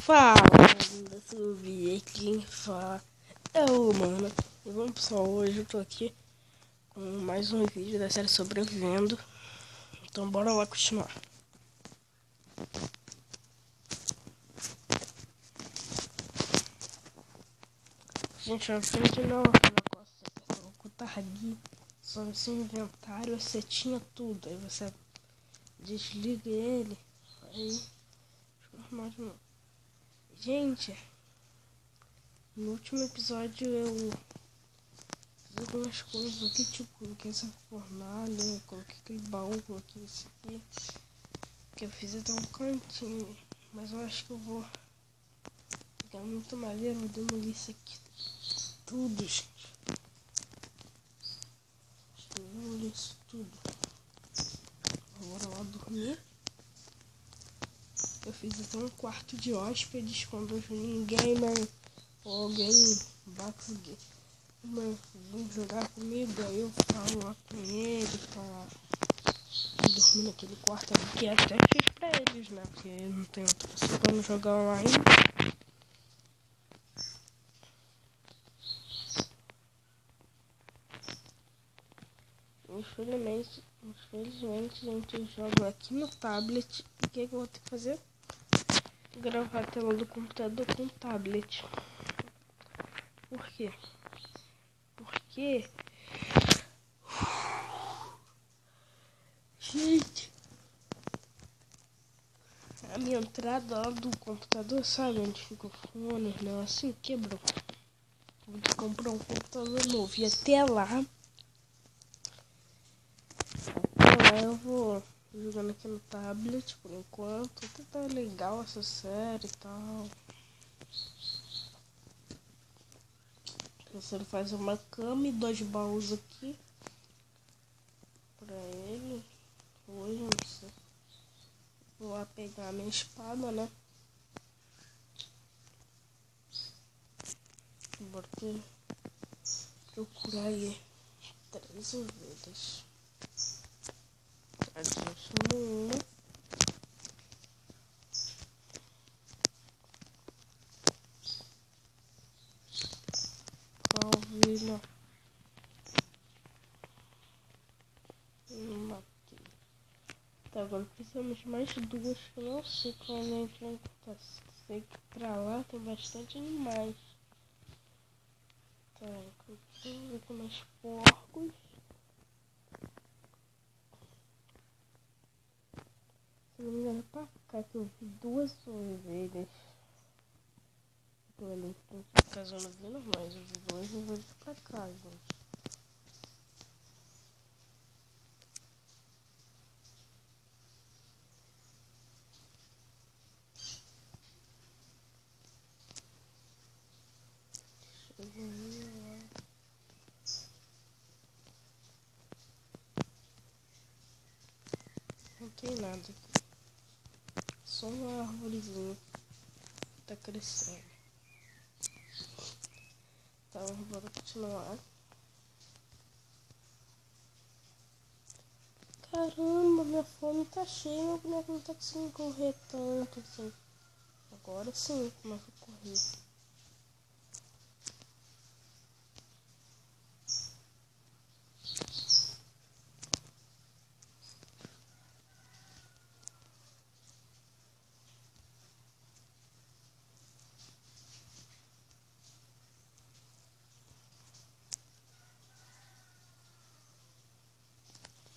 Fala, desse vídeo aqui quem fala é o Mano. E vamos pessoal, hoje eu tô aqui com mais um vídeo da série Sobrevivendo. Então bora lá continuar. Gente, eu aprendi não, o negócio é ocultar aqui sobre seu inventário, você tinha tudo. Aí você desliga ele, aí normal de novo. Gente, no último episódio eu fiz algumas coisas aqui, tipo, coloquei essa fornalha, coloquei aquele baú, coloquei isso aqui, que eu fiz até um cantinho, mas eu acho que eu vou pegar muito madeira, vou demolir isso aqui tudo, gente. Acho que eu vou demolir isso tudo. Bora lá dormir. Eu fiz até um quarto de hóspedes quando ninguém, ou alguém bate vem jogar comigo, aí eu falo lá com ele pra dormir naquele quarto ali, que é até fiz pra eles, né? Porque não tem outra pessoa pra não jogar online. Infelizmente, gente, eu jogo aqui no tablet. O que eu vou ter que fazer? Gravar a tela do computador com o tablet. Por quê? Porque... Gente... A minha entrada lá do computador, sabe? Onde fica o fone, não, assim, quebrou. Vou ter que comprar um computador novo. E até lá eu vou jogando aqui no tablet por enquanto. Até tá legal essa série e tal. Você faz uma cama e 2 baús aqui pra ele. Hoje, não sei. Vou lá pegar a minha espada, né? Bora procurar aí 3 ovelhas. Adiciono uma. A ovelha. Matei. Tá, agora precisamos de mais 2 que eu não sei qual é a gente vai encontrar. Sei que pra lá tem bastante animais. Tá, vamos ver com mais porcos. Se não me engano, pra cá que eu vi 2 ovelhas. Tô ali, no caso eu não vi normais, eu vi 2 ovelhas pra cá, gente. Eu vou ver lá. Não tem nada aqui. Só uma árvorezinha que tá crescendo. Tá, bora continuar. Caramba, minha fome tá cheia, meu boneco não tá conseguindo correr tanto assim. Agora sim, começa a correr.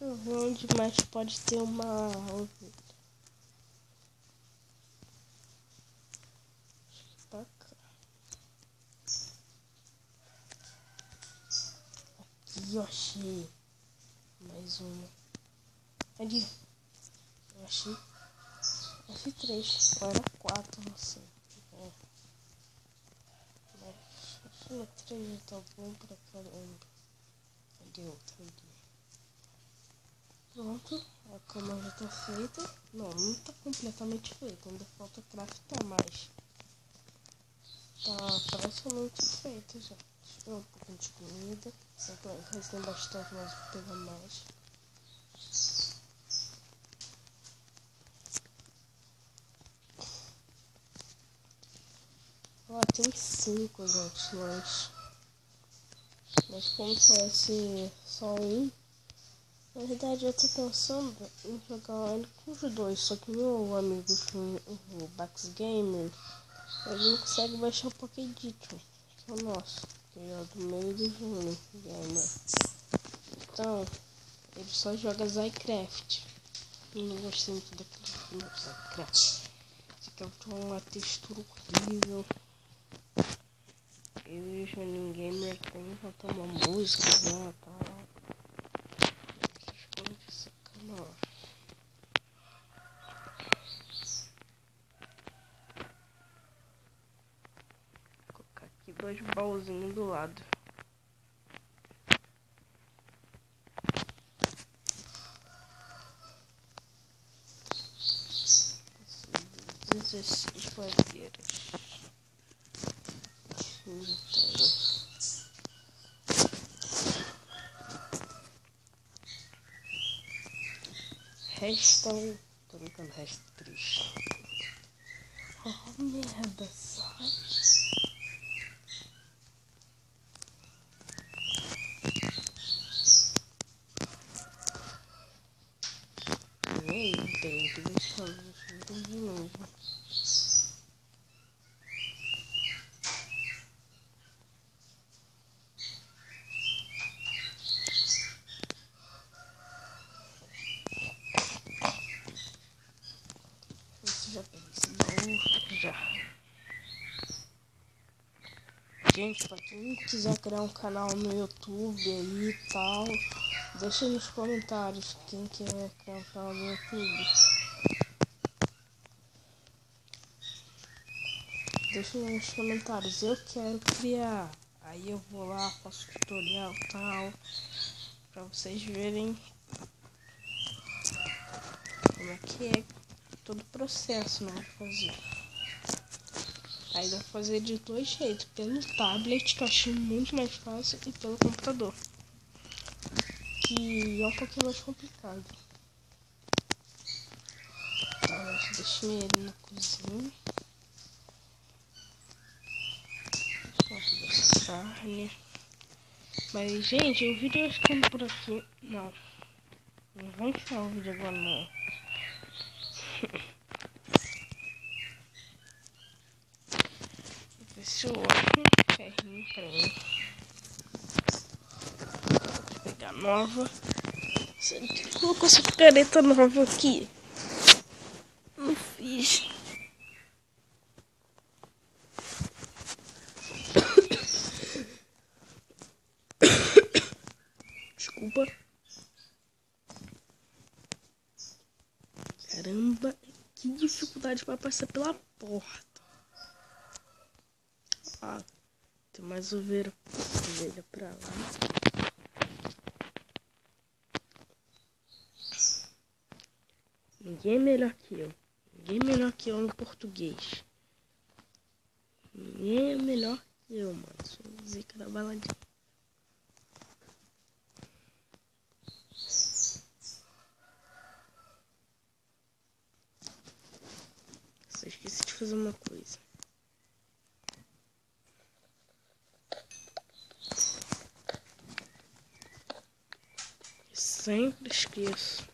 Deixa eu ver onde mais pode ter uma ovelha. Acho que tá cá. Aqui eu achei mais uma. Ali. Eu achei 3. Ou era 4, não sei. É. Mas achei 3, tá bom pra caramba. Cadê outra ali? Pronto, a cama já tá feita. Não tá completamente feita, ainda falta craftar mais. Tá praticamente feita já. Deixa eu pegar um pouquinho de comida. Mas tem bastante, mas vou pegar mais. Ó, tem 5, gente, mas como vai ser só um, na verdade eu tô pensando em jogar ele com os dois, só que meu amigo, o Bax Gamer, ele não consegue baixar o Pocket Edition, que é o nosso, que é o do meio do Júnior Gamer. Então, ele só joga Zycraft. Eu não gostei muito daquele Zycraft. Esse aqui é uma textura horrível. Eu e o Júnior Gamer tem que botar uma música, né, tal. Essas coisas de sacanagem. Vou colocar aqui 2 baúzinhos do lado. 16 bandeiras. Restam. Tô brincando, resta 3. Oh, merda, sai. Nem tem que deixar de novo. Já peguei esse baú, já. Gente, pra quem quiser criar um canal no YouTube aí e tal, deixa aí nos comentários quem quer criar um canal no YouTube. Deixa aí nos comentários, eu quero criar. Aí eu vou lá, faço tutorial e tal, pra vocês verem como é que é todo o processo, né, de fazer. Aí dá pra fazer de 2 jeitos, pelo tablet, que eu achei muito mais fácil, e pelo computador, que é um pouquinho mais complicado. Então, deixei ele na cozinha. Essa carne. Mas, gente, o vídeo vai ficando por aqui. Não vamos encerrar o vídeo agora, não. Vou ver se eu acho um ferrinho pra mim. Vou pegar nova. Você colocou essa caneta nova aqui? Não fiz. Desculpa. Caramba, que dificuldade para passar pela porta. Ah, tem mais ovelha pra lá. Ninguém é melhor que eu. Ninguém é melhor que eu no português. Ninguém é melhor que eu, mano. Sou zica da baladinha. Só esqueci de fazer uma coisa. Eu sempre esqueço.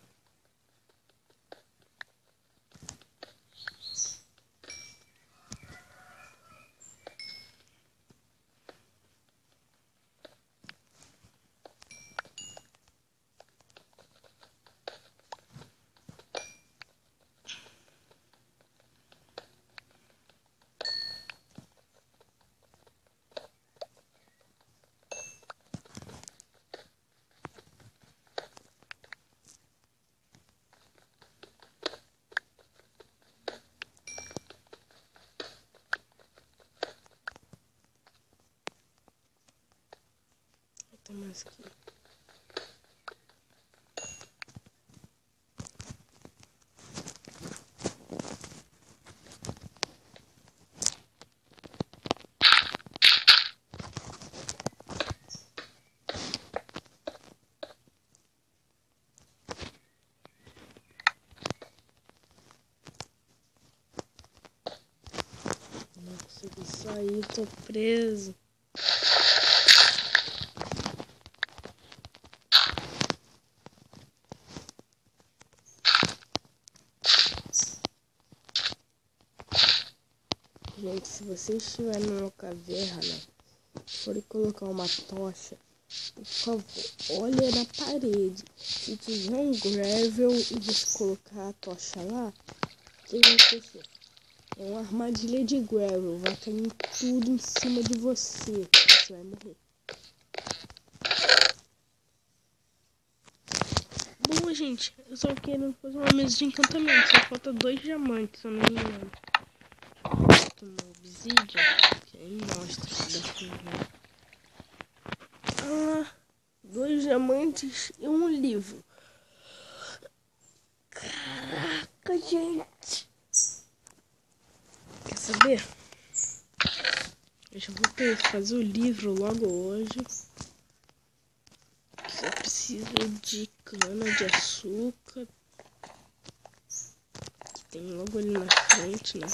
Tem mais aqui. Não consigo Saí, tô preso. Gente, se você estiver numa caverna, for colocar uma tocha, por favor, olha na parede. Se tiver um gravel e você colocar a tocha lá, o que vai acontecer? É uma armadilha de gravel, vai cair tudo em cima de você. Você vai morrer. Bom, gente, eu só quero fazer uma mesa de encantamento. Só falta 2 diamantes, se eu não me engano. Uma obsidian, que aí mostra se dá pra ver. 2 diamantes e um livro. Caraca, gente. Quer saber? Eu já vou ter que fazer o livro logo hoje. Só preciso de cana de açúcar. Que tem logo ali na frente, né?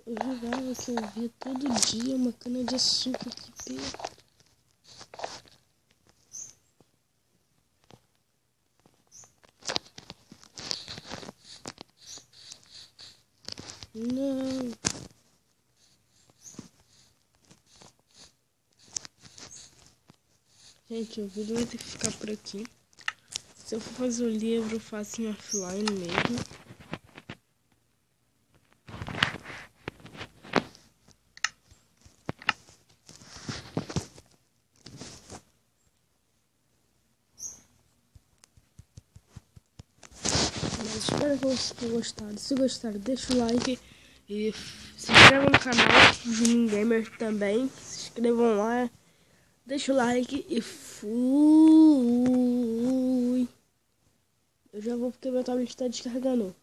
Eu jurava que eu via todo dia uma cana de açúcar aqui perto. Não. Gente, o vídeo vai ter que ficar por aqui. Se eu for fazer o livro, eu faço em offline mesmo. Mas espero que vocês tenham gostado. Se gostaram, deixa o like. E se inscreva no canal Juninho Gamer também. Se inscrevam lá. Deixa o like e fui. Eu já vou porque meu tablet está descarregando.